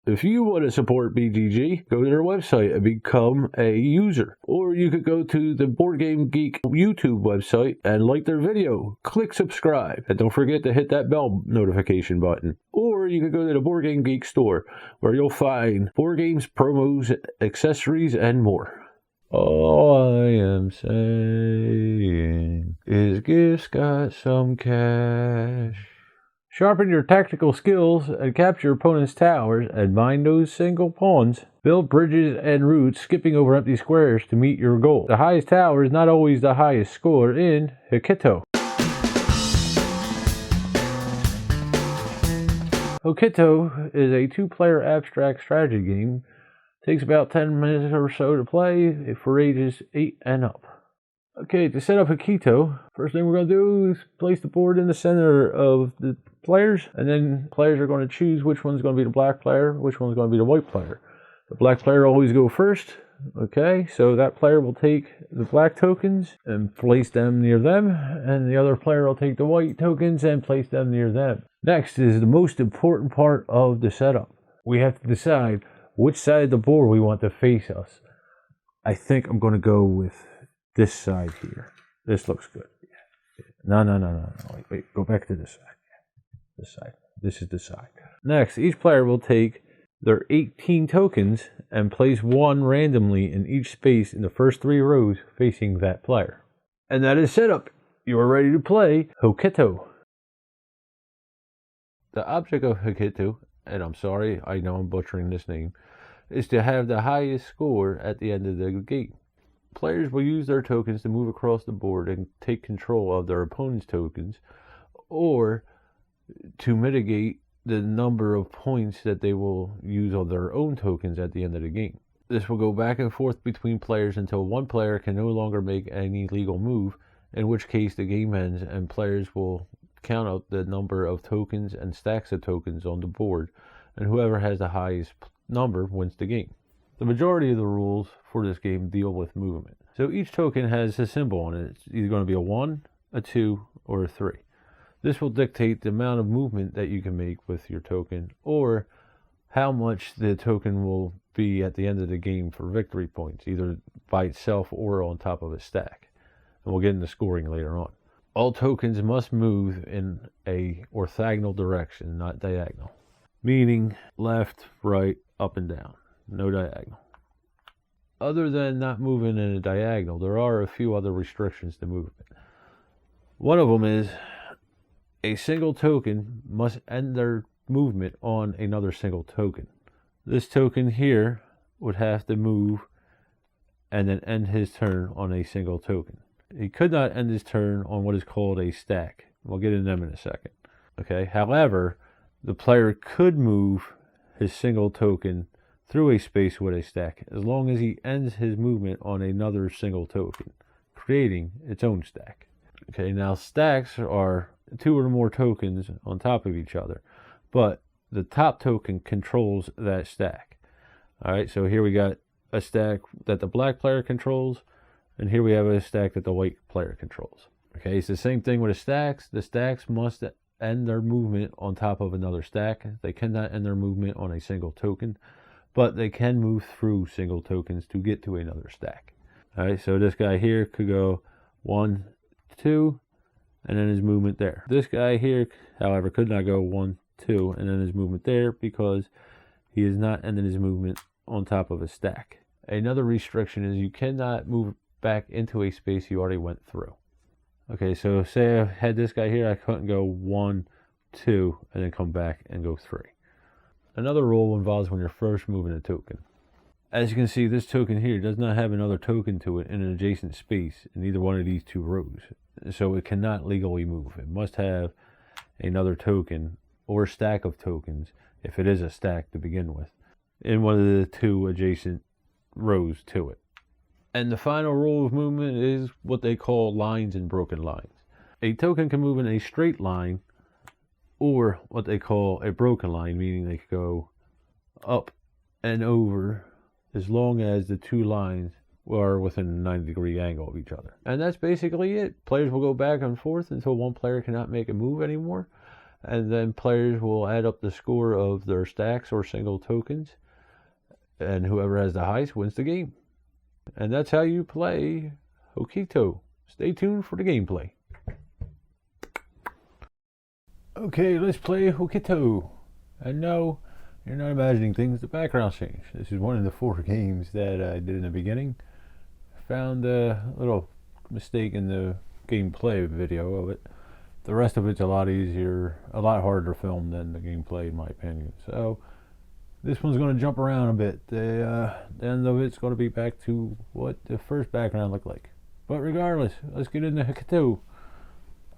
If you want to support BGG, go to their website and become a user. Or you could go to the Board Game Geek YouTube website and like their video. Click subscribe. And don't forget to hit that bell notification button. Or you could go to the Board Game Geek Store, where you'll find board games, promos, accessories, and more. All I am saying is Gift's got some cash. Sharpen your tactical skills and capture your opponent's towers and mine those single pawns. Build bridges and routes, skipping over empty squares to meet your goal. The highest tower is not always the highest score in Hokito. Hokito is a 2-player abstract strategy game. Takes about 10 minutes or so to play for ages 8 and up. Okay, to set up Hokito, first thing we're going to do is place the board in the center of the players, and then players are going to choose which one's going to be the black player, which one's going to be the white player. The black player always go first. Okay, so that player will take the black tokens and place them near them, and the other player will take the white tokens and place them near them. Next is the most important part of the setup. We have to decide which side of the board we want to face us. I think I'm going to go with this side here. This looks good. No. Wait. Go back to this side. This side. This is the side. Next, each player will take their 18 tokens and place one randomly in each space in the first 3 rows facing that player. And that is set up. You are ready to play Hokito. The object of Hokito, and I'm sorry, I know I'm butchering this name, is to have the highest score at the end of the game. Players will use their tokens to move across the board and take control of their opponent's tokens, or to mitigate the number of points that they will use on their own tokens at the end of the game. This will go back and forth between players until one player can no longer make any legal move, in which case the game ends and players will count out the number of tokens and stacks of tokens on the board, and whoever has the highest number wins the game. The majority of the rules for this game deal with movement. So each token has a symbol on it. It's either going to be a 1, a 2, or a 3. This will dictate the amount of movement that you can make with your token, or how much the token will be at the end of the game for victory points, either by itself or on top of a stack. And we'll get into scoring later on. All tokens must move in a orthogonal direction, not diagonal. Meaning left, right, up and down. No diagonal. Other than not moving in a diagonal, there are a few other restrictions to movement. One of them is a single token must end their movement on another single token. This token here would have to move and then end his turn on a single token. He could not end his turn on what is called a stack. We'll get into them in a second. Okay. However, the player could move his single token through a space with a stack as long as he ends his movement on another single token, creating its own stack. Okay, now stacks are 2 or more tokens on top of each other, but the top token controls that stack. All right, so here we got a stack that the black player controls, and here we have a stack that the white player controls. Okay, it's the same thing with the stacks. The stacks must end their movement on top of another stack. They cannot end their movement on a single token, but they can move through single tokens to get to another stack. All right, so this guy here could go 1, 2, and then his movement there. This guy here, however, could not go 1, 2, and then his movement there because he is not ending his movement on top of a stack. Another restriction is you cannot move back into a space you already went through. Okay, so say I had this guy here, I couldn't go 1, 2, and then come back and go 3. Another rule involves when you're first moving a token. As you can see, this token here does not have another token to it in an adjacent space in either one of these 2 rows. So it cannot legally move. It must have another token or stack of tokens, if it is a stack to begin with, in one of the 2 adjacent rows to it. And the final rule of movement is what they call lines and broken lines. A token can move in a straight line or what they call a broken line, meaning they could go up and over as long as the 2 lines are within a 90-degree angle of each other. And that's basically it. Players will go back and forth until one player cannot make a move anymore. And then players will add up the score of their stacks or single tokens, and whoever has the highest wins the game. And that's how you play Hokito. Stay tuned for the gameplay. Okay, let's play Hokito. And no, you're not imagining things, the background changed. This is one of the 4 games that I did in the beginning. Found a little mistake in the gameplay video of it. The rest of it's a lot easier, a lot harder to film than the gameplay in my opinion. So this one's going to jump around a bit. The end of it's going to be back to what the first background looked like. But regardless, let's get into Hokito.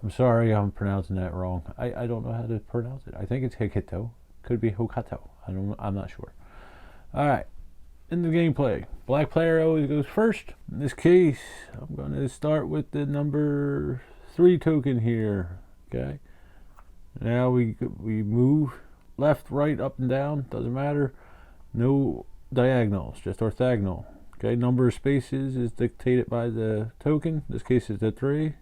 I'm sorry I'm pronouncing that wrong. I don't know how to pronounce it. I think it's Hokito. Could be Hokato. I'm not sure. Alright. In the gameplay, black player always goes first. In this case, I'm going to start with the number 3 token here. Okay. Now we move left, right, up and down. Doesn't matter. No diagonals, just orthogonal. Okay. Number of spaces is dictated by the token. In this case, it's the 3. It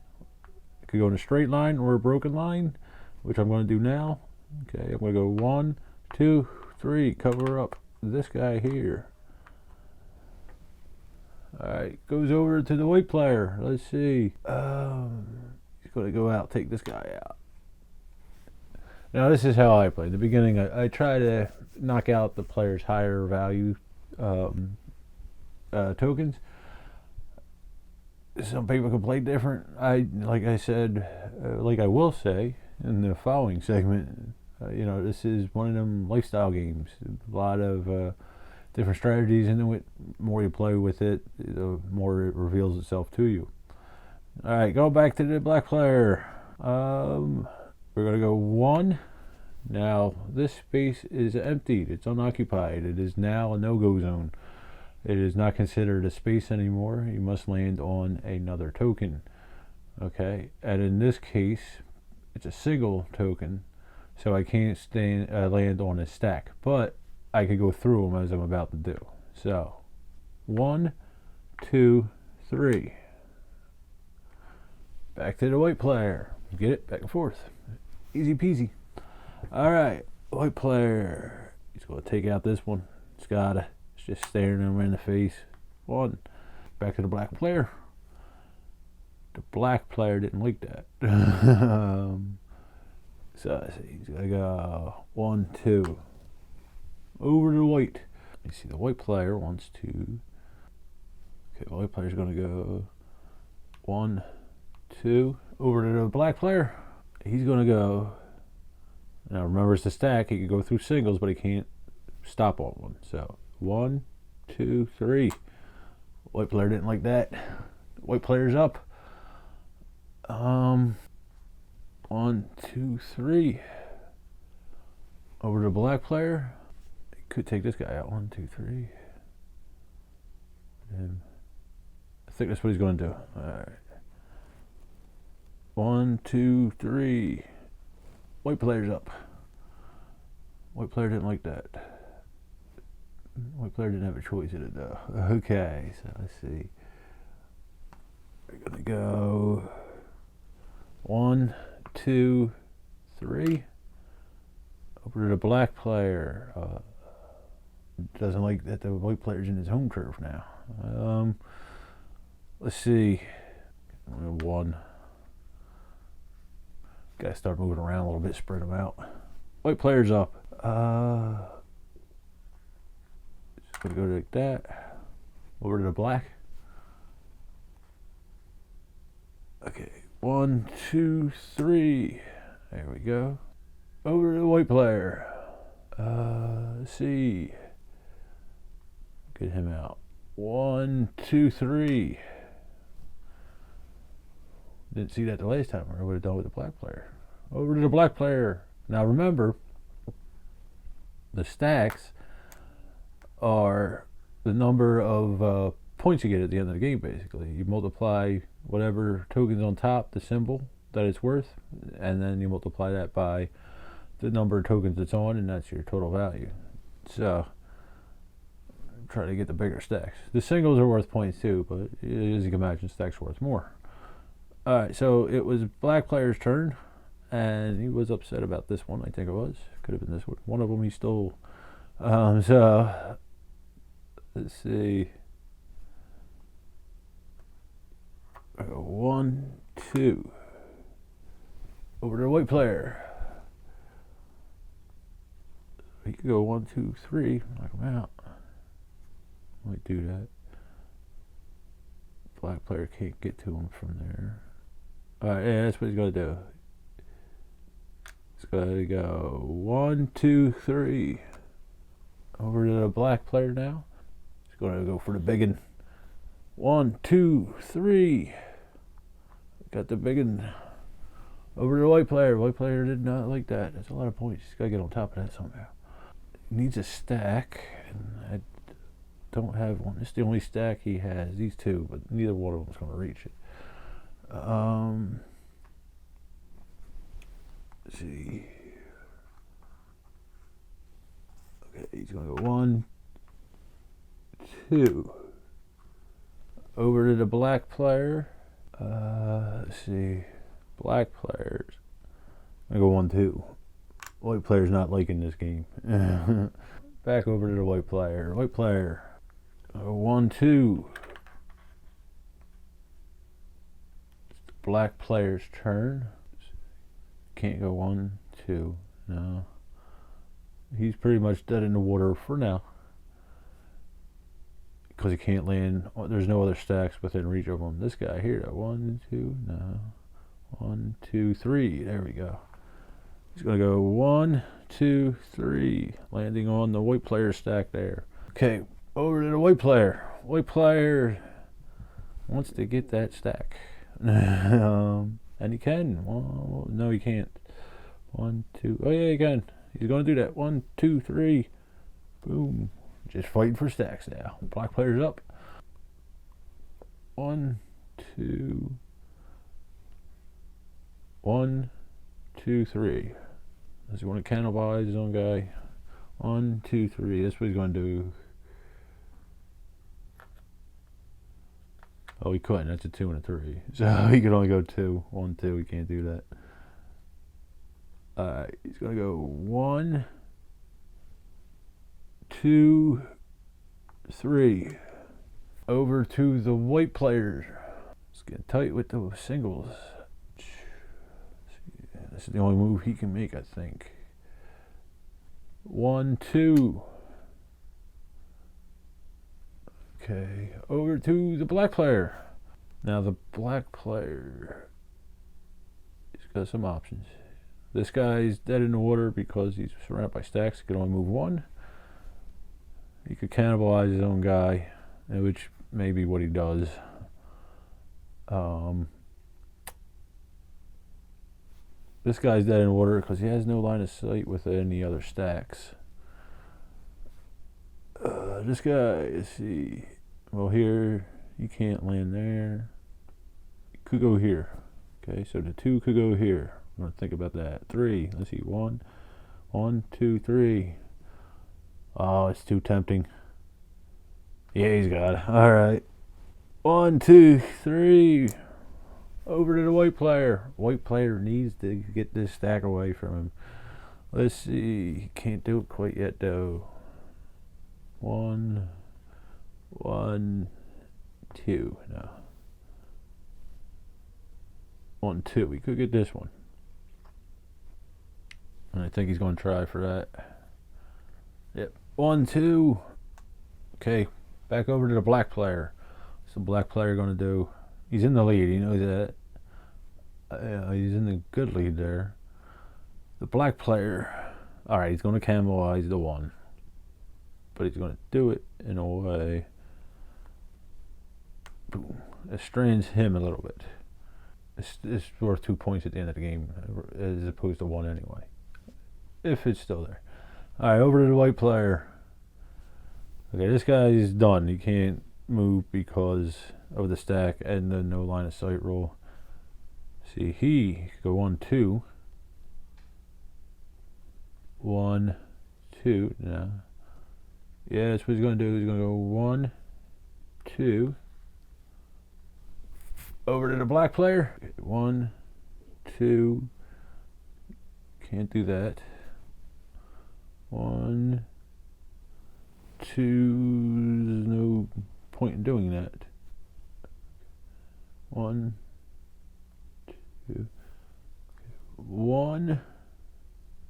could go in a straight line or a broken line, which I'm going to do now. Okay. I'm going to go 1, 2, 3. Cover up this guy here. Alright, goes over to the white player. Let's see. He's going to go out, take this guy out. Now, this is how I play. In the beginning, I try to knock out the player's higher value tokens. Some people can play different. Like I will say in the following segment, this is one of them lifestyle games. A lot of different strategies into it. The more you play with it, the more it reveals itself to you. Alright, go back to the black player. We're going to go 1. Now, this space is emptied. It's unoccupied. It is now a no-go zone. It is not considered a space anymore. You must land on another token. Okay, and in this case, it's a single token, so I can't land on a stack. But I could go through them as I'm about to do. So, 1, 2, 3. Back to the white player. Get it? Back and forth. Easy peasy. Alright, white player. He's going to take out this one. It's just staring him in the face. 1. Back to the black player. The black player didn't like that. So he's going to go 1, 2. Over to white. You see, the white player wants to. Okay, the white player's going to go 1, 2. Over to the black player. He's going to go. Now remember, it's a stack. He can go through singles, but he can't stop on one. So 1, 2, 3. White player didn't like that. White player's up. 1, 2, 3. Over to the black player. Could take this guy out. 1, 2, 3. And I think that's what he's going to do. Alright. 1, 2, 3. White player's up. White player didn't like that. White player didn't have a choice in it though. Okay, so let's see. We're going to go 1, 2, 3. Over to the black player. Doesn't like that the white player's in his home turf now. Let's see. 1. Gotta start moving around a little bit, spread them out. White player's up. Just gonna go like that. Over to the black. Okay, 1, 2, 3. There we go. Over to the white player. Let's see. Get him out. 1, 2, 3. Didn't see that the last time, or I would have done with the black player. Over to the black player. Now remember, the stacks are the number of points you get at the end of the game, basically. You multiply whatever token's on top, the symbol that it's worth, and then you multiply that by the number of tokens it's on, and that's your total value. So, try to get the bigger stacks. The singles are worth points too, but as you can imagine, stacks are worth more. Alright, so it was black player's turn, and he was upset about this one. I think it was. Could have been this one. One of them he stole. So let's see. 1, 2. Over to the white player. He could go 1, 2, 3. Knock him out. Might do that. Black player can't get to him from there. Alright, yeah, that's what he's going to do. He's going to go 1, 2, 3. Over to the black player now. He's going to go for the big one. 1, 2, 3. Got the big one. Over to the white player. White player did not like that. That's a lot of points. He's got to get on top of that somehow. He needs a stack. And I don't have one. It's the only stack he has. These two, but neither one of them's going to reach it. Let's see. Okay, he's going to go 1, 2. Over to the black player. Let's see. Black players. I go 1, 2. White player's not liking this game. Back over to the white player. White player. 1, 2. It's the black player's turn. Can't go 1, 2. No. He's pretty much dead in the water for now. Because he can't land. There's no other stacks within reach of him. This guy here. 1, 2. No. 1, 2, 3. There we go. He's going to go 1, 2, 3. Landing on the white player stack there. Okay. Over to the white player. White player wants to get that stack. And he can. Well, no, he can't. 1, 2. Oh, yeah, he can. He's going to do that. 1, 2, 3. Boom. Just fighting for stacks now. Black player's up. 1, 2. 1, 2, 3. Does he want to cannibalize his own guy? 1, 2, 3. That's what he's going to do. Oh, he couldn't. That's a 2 and a 3. So he could only go 2. 1, 2. He can't do that. Alright. He's going to go 1, 2, 3. Over to the white players. It's getting tight with the singles. This is the only move he can make, I think. 1, 2. Okay, over to the black player. Now the black player, he's got some options. This guy's dead in the water because he's surrounded by stacks. He can only move 1. He could cannibalize his own guy, which may be what he does. This guy's dead in the water because he has no line of sight with any other stacks. This guy, let's see. Well, here, you can't land there. You could go here. Okay, so the 2 could go here. I'm going to think about that. 3, let's see. 1, 2, 3. Oh, it's too tempting. Yeah, he's got it. All right. 1, 2, 3. Over to the white player. White player needs to get this stack away from him. Let's see. He can't do it quite yet, though. 1, 2. No. 1, 2. We could get this one. And I think he's going to try for that. Yep. 1, 2. Okay. Back over to the black player. What's the black player going to do? He's in the lead. He knows that. He's in the good lead there. The black player. Alright, he's going to cannibalize the 1. But he's going to do it in a way. Boom. It strains him a little bit. It's worth 2 points at the end of the game, as opposed to 1 anyway. If it's still there. Alright, over to the white player. Okay, this guy is done. He can't move because of the stack and the no line of sight rule. See, he could go 1, 2. 1, 2. No. Yeah, that's what he's going to do. He's going to go 1, 2. Over to the black player. 1, 2. Can't do that. 1, 2. There's no point in doing that. 1, 2, 1.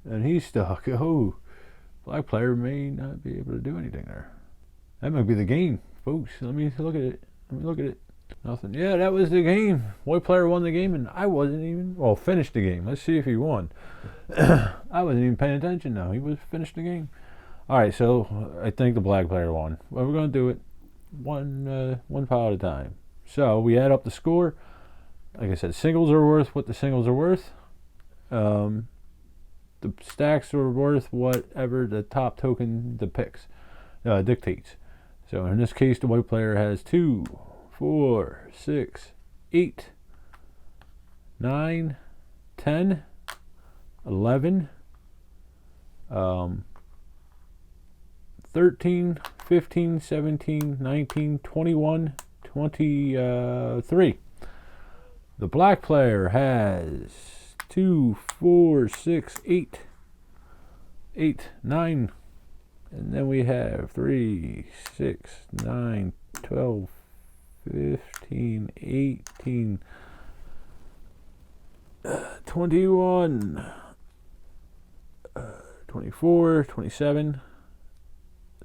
And he's stuck. Oh, black player may not be able to do anything there. That might be the game, folks. Let me look at it. Nothing. Yeah, that was the game. White player won the game, and I wasn't even, well, finished the game. Let's see if he won. I wasn't even paying attention, though. He was finished the game. All right, so I think the black player won. Well, we're going to do it one pile at a time. So we add up the score. Like I said, singles are worth what the singles are worth. The stacks are worth whatever the top token dictates. So in this case, the white player has 2, 4, 6, 8, 9, 10, 11, 13, 15, 17, 19, 21, 23. The black player has 2, 4, 6, 8, 9, and then we have 3, 6, 9, 12, 15, 18, 21, 24, 27,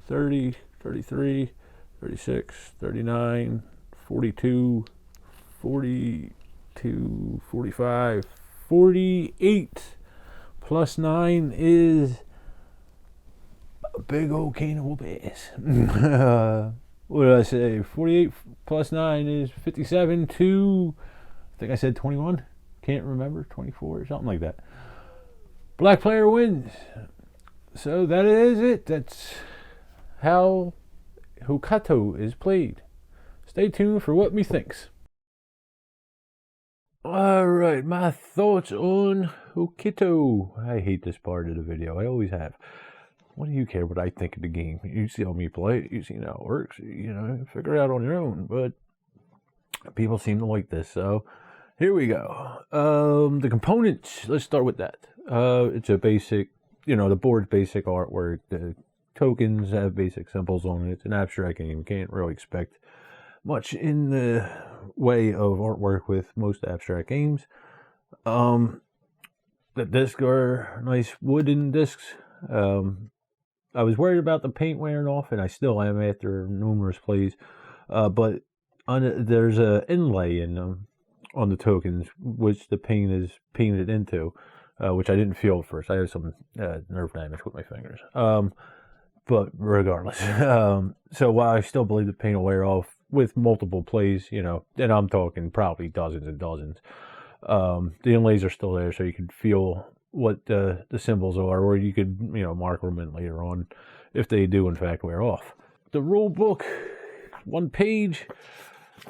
30, 33, 36, 39, 42, 42, 45, 48, plus 9 is a big old can of whoop ass. What did I say? 48 plus 9 is 57 to, I think I said 21. Can't remember. 24 or something like that. Black player wins. So that is it. That's how Hokito is played. Stay tuned for what me thinks. Alright, my thoughts on Hokito. I hate this part of the video. I always have. What do you care what I think of the game? You see how me play it. You see how it works. You know, figure it out on your own. But people seem to like this. So here we go. The components. Let's start with that. It's a basic, the board's basic artwork. The tokens have basic symbols on it. It's an abstract game. You can't really expect much in the way of artwork with most abstract games. The discs are nice wooden discs. I was worried about the paint wearing off, and I still am after numerous plays. But there's an inlay in them on the tokens, which the paint is painted into, which I didn't feel at first. I have some nerve damage with my fingers. But regardless, so while I still believe the paint will wear off with multiple plays, and I'm talking probably dozens and dozens, the inlays are still there, so you can feel what the symbols are, or you could, mark them in later on if they do in fact wear off. The rule book, 1 page.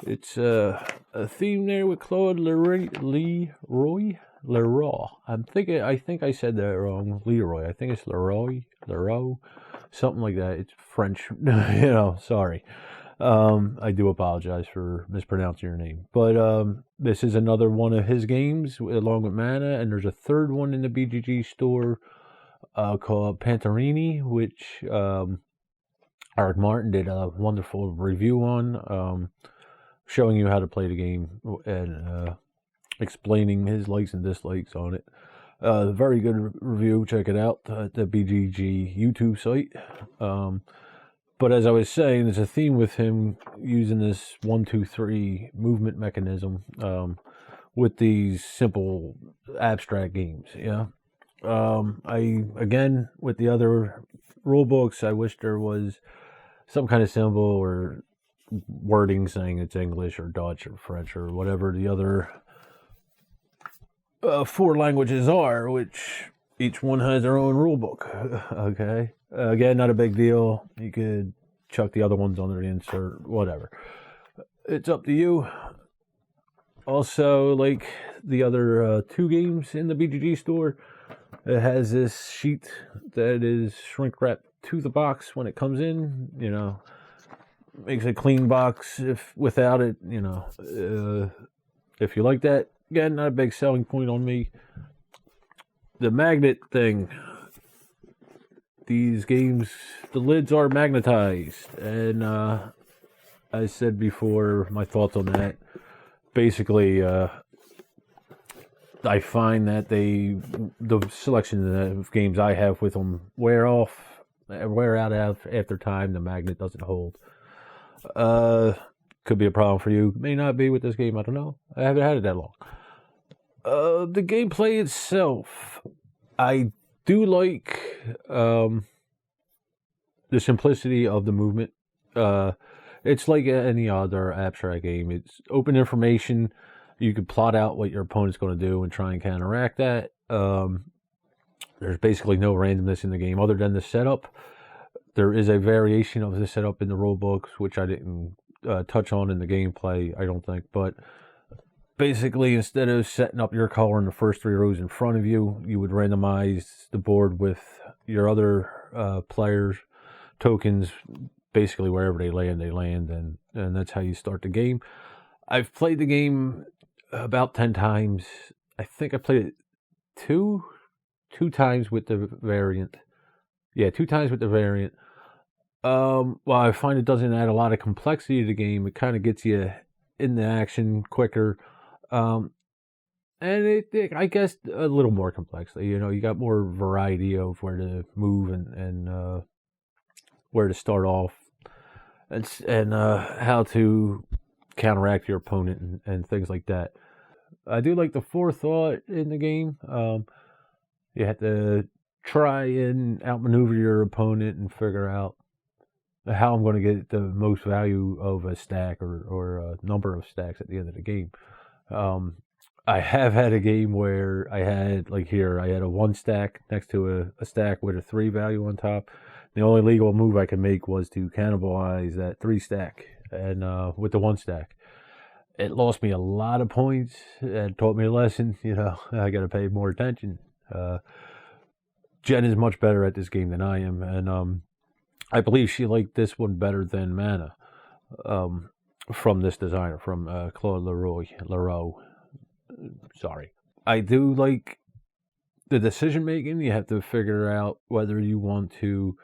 It's a theme there with Claude Leroy. I think I said that wrong. Leroy. I think it's Leroy, something like that. It's French. Sorry. I do apologize for mispronouncing your name. But this is another one of his games along with Mana, and there's a third one in the BGG store called Panterini, which Eric Martin did a wonderful review on, showing you how to play the game and explaining his likes and dislikes on it. Very good review. Check it out at the BGG YouTube site. But as I was saying, there's a theme with him using this 1, 2, 3 movement mechanism with these simple abstract games. Again, with the other rule books, I wish there was some kind of symbol or wording saying it's English or Dutch or French or whatever the other 4 languages are, which each one has their own rule book. Okay. Again, not a big deal. You could chuck the other ones under the insert, whatever. It's up to you. Also, like the other 2 games in the BGG store, it has this sheet that is shrink wrapped to the box when it comes in. Makes a clean box. If without it, if you like that, again, not a big selling point on me. the magnet thing. These games, the lids are magnetized, and I said before my thoughts on that. Basically, I find that the selection of games I have with them wear out after time. The magnet doesn't hold. Could be a problem for you. May not be with this game. I don't know. I haven't had it that long. The gameplay itself, I do like the simplicity of the movement. It's like any other abstract game. It's open information. You can plot out what your opponent's going to do and try and counteract that. There's basically no randomness in the game other than the setup. There is a variation of the setup in the rule books, which I didn't touch on in the gameplay, I don't think. But basically, instead of setting up your color in the first 3 rows in front of you, you would randomize the board with your other players' tokens. Basically, wherever they land, and that's how you start the game. I've played the game about 10 times. I think I played it two times with the variant. Yeah, 2 times with the variant. Well, I find it doesn't add a lot of complexity to the game. It kind of gets you in the action quicker. And it, I guess, a little more complexity. You got more variety of where to move and where to start off, and how to counteract your opponent and things like that. I do like the forethought in the game. You have to try and outmaneuver your opponent and figure out how I'm going to get the most value of a stack or a number of stacks at the end of the game. I have had a game where I had, like here, I had a 1 stack next to a stack with a 3 value on top. The only legal move I could make was to cannibalize that 3 stack and with the 1 stack. It lost me a lot of points and taught me a lesson. I got to pay more attention. Jen is much better at this game than I am, and I believe she liked this one better than Mana, from this designer, from Claude Leroux. Sorry. I do like the decision making. You have to figure out whether you want to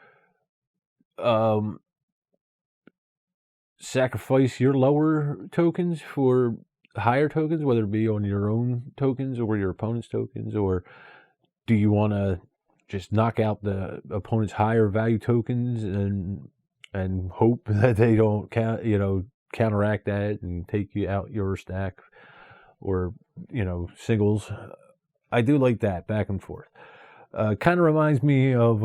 sacrifice your lower tokens for higher tokens, whether it be on your own tokens or your opponent's tokens, or do you want to just knock out the opponent's higher value tokens and hope that they don't counteract that and take you out your stack, or singles. I do like that back and forth. Kind of reminds me of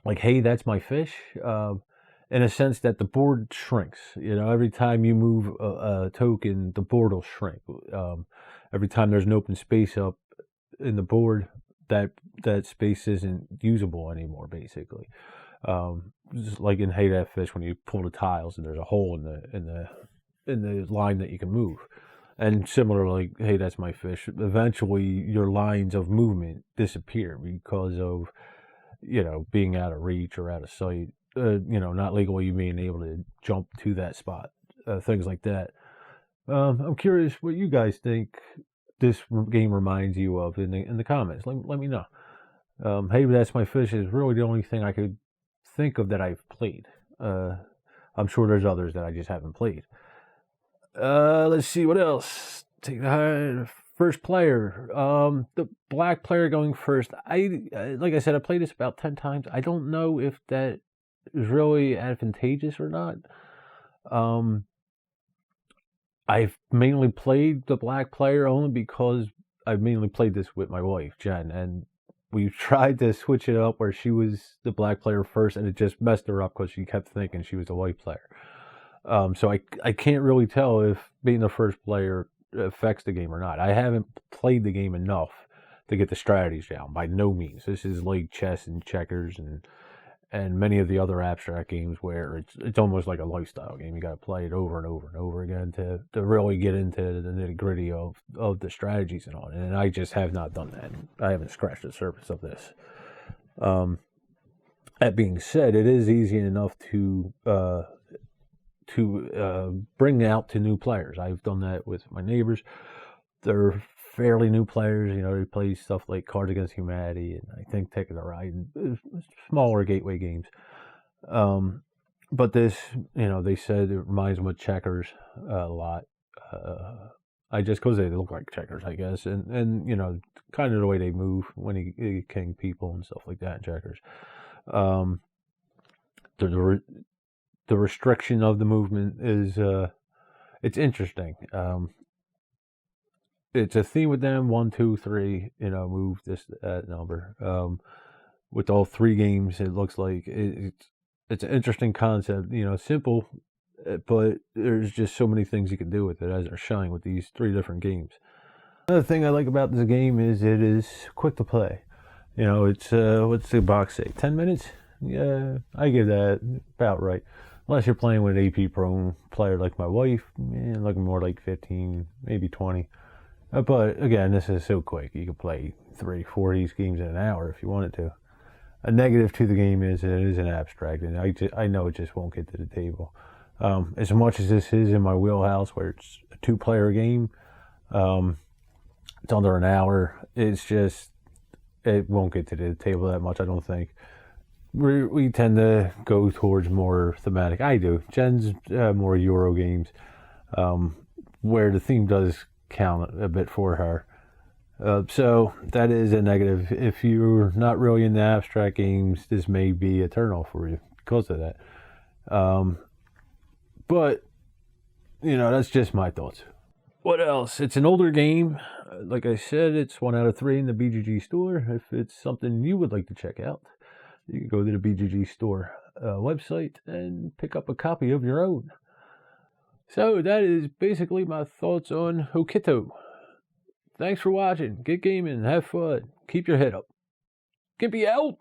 like, hey, that's my fish. In a sense that the board shrinks. Every time you move a token, the board will shrink. Every time there's an open space up in the board, that space isn't usable anymore, basically. Just like in Hey That Fish, when you pull the tiles and there's a hole in the line that you can move. And similarly, Hey That's My Fish, eventually your lines of movement disappear because of being out of reach or out of sight. Not legally being able to jump to that spot, things like that. I'm curious what you guys think this game reminds you of in the comments. Let me know. Hey, That's My Fish is really the only thing I could think of that I've played. I'm sure there's others that I just haven't played. Let's see what else. Take the first player. The black player going first. Like I said, I played this about 10 times. I don't know if that is really advantageous or not. I've mainly played the black player only because I've mainly played this with my wife, Jen, and we tried to switch it up where she was the black player first, and it just messed her up because she kept thinking she was the white player. So I can't really tell if being the first player affects the game or not. I haven't played the game enough to get the strategies down, by no means. This is like chess and checkers and many of the other abstract games where it's almost like a lifestyle game. You got to play it over and over and over again to really get into the nitty gritty of the strategies and all. And I just have not done that. I haven't scratched the surface of this. That being said, it is easy enough to bring out to new players. I've done that with my neighbors. They're fairly new players. They play stuff like Cards Against Humanity and I think Ticket to Ride, smaller gateway games. But this, they said it reminds them of checkers a lot. I just because they look like checkers, I guess, and kind of the way they move when you king people and stuff like that in checkers. The restriction of the movement is it's interesting. It's a theme with them: 1, 2, 3. Move that number. With all 3 games, it looks like it's an interesting concept. Simple, but there's just so many things you can do with it, as they're showing with these 3 different games. Another thing I like about this game is it is quick to play. It's what's the box say? 10 minutes? Yeah, I give that about right. Unless you're playing with an AP Pro player like my wife, looking more like 15, maybe 20. But again, this is so quick. You can play 3, 4 of these games in an hour if you wanted to. A negative to the game is it is an abstract, and I know it just won't get to the table. As much as this is in my wheelhouse, where it's a 2-player game, it's under an hour. It's just it won't get to the table that much, I don't think. We tend to go towards more thematic. I do. Jen's more Euro games, where the theme does count a bit for her. So that is a negative. If you're not really into abstract games, this may be eternal for you because of that. But, that's just my thoughts. What else? It's an older game. Like I said, it's 1 out of 3 in the BGG Store. If it's something you would like to check out, you can go to the BGG Store website and pick up a copy of your own. So that is basically my thoughts on Hokito. Thanks for watching. Get gaming. Have fun. Keep your head up. Gimpy out.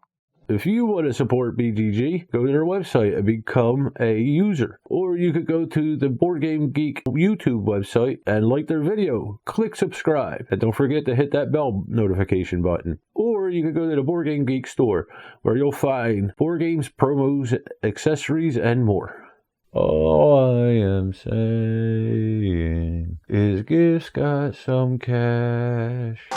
If you want to support BGG, go to their website and become a user. Or you could go to the Board Game Geek YouTube website and like their video. Click subscribe. And don't forget to hit that bell notification button. Or you could go to the Board Game Geek store, where you'll find board games, promos, accessories, and more. All I am saying is Gift's got some cash.